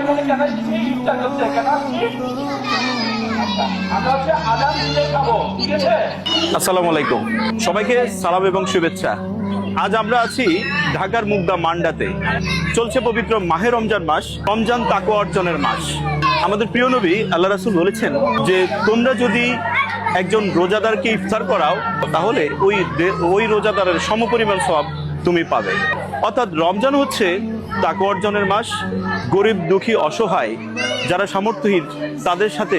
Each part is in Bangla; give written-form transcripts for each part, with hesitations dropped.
এখানে কেন এসেছি? ইফতার করতে কেন আসছি? আচ্ছা, আমরা হচ্ছে আজান দিলে খাবো, ঠিক আছে? আসসালামু আলাইকুম, সবাইকে সালাম এবং শুভেচ্ছা। আজ আমরা আছি ঢাকার মুগদা মান্ডাতে। চলছে পবিত্র মাহে রমজান মাস, রমজান তাকওয়া অর্জনের মাস। আমাদের প্রিয় নবী আল্লাহ রাসূল বলেছেন যে তোমরা যদি একজন রোজাদারকে ইফতার করাও তাহলে ওই রোজাদারের সমপরিমাণ সওয়াব তুমি পাবে। অর্থাৎ রমজান হচ্ছে তাকওয়া অর্জনের মাস। গরিব দুঃখী অসহায় যারা সামর্থ্যহীন তাদের সাথে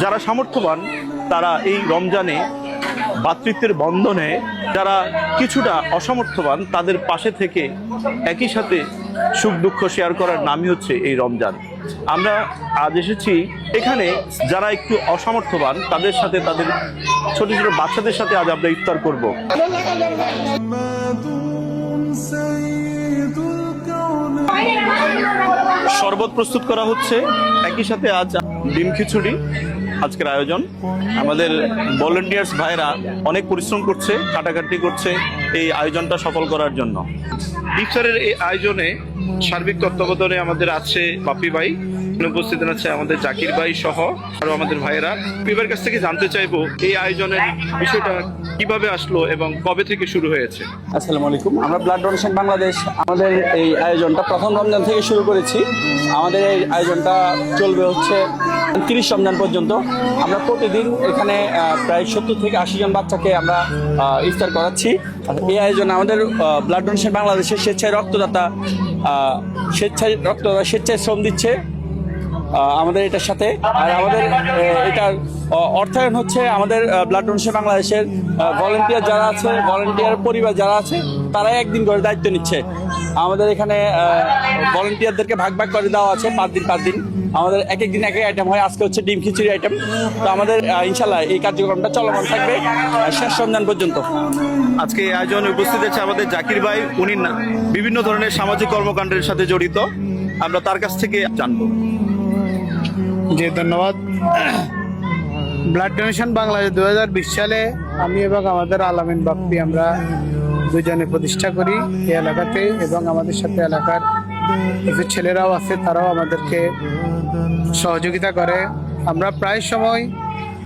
যারা সামর্থ্যবান তারা এই রমজানে ভ্রাতৃত্বের বন্ধনে যারা কিছুটা অসমর্থবান তাদের পাশে থেকে একই সাথে সুখ দুঃখ শেয়ার করার নামই হচ্ছে এই রমজান। আমরা আজ এসেছি এখানে যারা একটু অসমর্থবান তাদের সাথে, তাদের ছোট ছোট বাচ্চাদের সাথে আজ আমরা ইফতার করব। শরবত প্রস্তুত করা হচ্ছে, একই সাথে আজ ডিম খিচুড়ি আজকের আয়োজন। আমাদের ভলেন্টিয়ার্স ভাইরা অনেক পরিশ্রম করছে, কাটাকাটি করছে এই আয়োজনটা সফল করার জন্য। ইফতারের এই আয়োজনে সার্বিক তত্ত্বাবধানে আমাদের আছে বাপি ভাই, উপস্থিত আছে আমাদের জাকির ভাই সহ আরো আমাদের ভাইয়েরা। পিবার কাছ থেকে জানতে চাইবো এই আয়োজনের বিষয়টা কিভাবে আসলো এবং কবে থেকে শুরু হয়েছে। আসসালামু আলাইকুম, আমরা ব্লাড ডোনেশন বাংলাদেশ আমাদের এই আয়োজনটা প্রথম রমজান থেকে শুরু করেছি। আমাদের এই আয়োজনটা চলবে হচ্ছে 30 রমজান পর্যন্ত। আমরা প্রতিদিন এখানে প্রায় 70 থেকে 80 জন বাচ্চাকে আমরা ইফতার করাচ্ছি। এই আয়োজনে আমাদের ব্লাড ডোনেশন বাংলাদেশের স্বেচ্ছায় রক্তদাতা স্বেচ্ছায় শ্রম দিচ্ছে আমাদের এটার সাথে। আর আমাদের এটার অর্থায়ন হচ্ছে আমাদের ব্লাড ডোনেশন বাংলাদেশের ভলেন্টিয়ার যারা আছে, ভলেন্টিয়ার পরিবার যারা আছে তারাই একদিন করে দায়িত্ব নিচ্ছে। আমাদের এখানে ভলেন্টিয়ারদেরকে ভাগ ভাগ করে দেওয়া আছে 5 দিন 5 দিন। আমাদের এক এক দিন এক এক আইটেম হয়। আজকে হচ্ছে ডিম খিচুড়ি আইটেম। তো আমাদের ইনশাল্লাহ এই কার্যক্রমটা চলমান থাকবে শেষ রমজান পর্যন্ত। আজকে এই আয়োজনে উপস্থিত আছে আমাদের জাকির ভাই, উনি বিভিন্ন ধরনের সামাজিক কর্মকাণ্ডের সাথে জড়িত। আমরা তার কাছ থেকে জানবো। জি ধন্যবাদ। ব্লাড ডোনেশন বাংলাদেশ 2020 সালে আমি এবং আমাদের আলামিন বাপ্পি আমরা দুজনে প্রতিষ্ঠা করি এই এলাকাতে, এবং আমাদের সাথে এলাকার কিছু ছেলেরাও আছে, তারাও আমাদেরকে সহযোগিতা করে। আমরা প্রায় সময়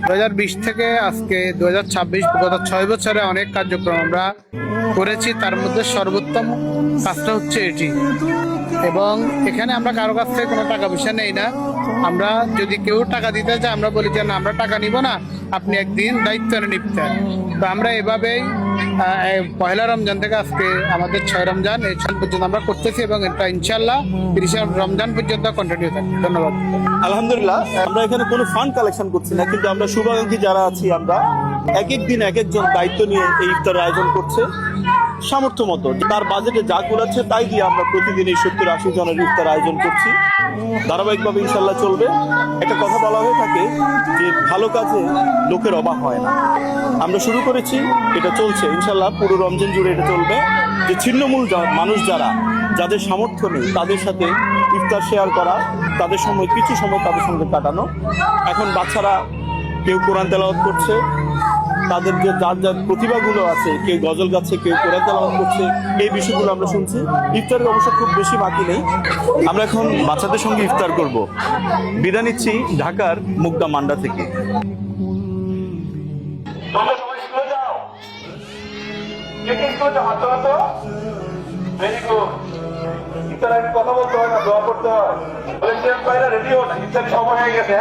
2020 থেকে আজকে 2026 গত 6 বছরে অনেক কার্যক্রম আমরা করেছি। তার মধ্যে সর্বোত্তম কাজটা হচ্ছে এটি। এবং এখানে আমরা কারো কাছ থেকে কোনো টাকা পয়সা নেই না। আমরা যদি কেউ টাকা দিতে চায় আমরা বলি যে না, আমরা টাকা নিব না, আপনি একদিন দায়িত্ব নিতে। তো আমরা এভাবেই পয়লা রমজান থেকে আজকে আমাদের 6 রমজান এই সাল পর্যন্ত আমরা করতেছি, এবং এটা ইনশাল্লাহ 30 রমজান পর্যন্ত কন্টিনিউ থাকবে। ধন্যবাদ। আলহামদুলিল্লাহ, আমরা এখানে কোনো ফান্ড কালেকশন করছি না, কিন্তু আমরা শুভাকাঙ্ক্ষী যারা আছি আমরা এক এক দিন এক একজন দায়িত্ব নিয়ে এই ইফতার আয়োজন করছে সামর্থ্য মতো। তার বাজেটে যা কুলাচ্ছে তাই দিয়ে আমরা প্রতিদিন এই 70-80 জনের ইফতার আয়োজন করছি। ধারাবাহিকভাবে ইনশাল্লাহ চলবে। একটা কথা বলা হয়ে থাকে যে ভালো কাজে লোকের অভাব হয় না। আমরা শুরু করেছি, এটা চলছে ইনশাল্লাহ পুরো রমজান জুড়ে এটা চলবে। যে ছিন্নমূল মানুষ যাদের সামর্থ্য নেই তাদের সাথে ইফতার শেয়ার করা, তাদের সময় কিছু সময় তাদের সঙ্গে কাটানো। এখন বাচ্চারা কেউ কোরআন তেলাওয়াত করছে, তাদের যে যার যার প্রতিভাগুলো আছে, কেউ গজল গাচ্ছে, কেউ কোরআন তেলাওয়াত করছে, এই বিষয়গুলো আমরা শুনছি। ইফতারের অবশ্য খুব বেশি বাকি নেই। আমরা এখন বাচ্চাদের সঙ্গে ইফতার করব। বিদায় নিচ্ছি ঢাকার মুগদা মান্ডা থেকে। তোমরা সবাই স্কুলে যাও, কে কে স্কুলে যাও? হাত তোলো তো। Very good. ইফতার আগে কথা বলতে হয় না, দোয়া করতে হয়। ভলেন্টিয়ার ভাইরা রেডি হন, ইফতার সময় হয়ে গেছে।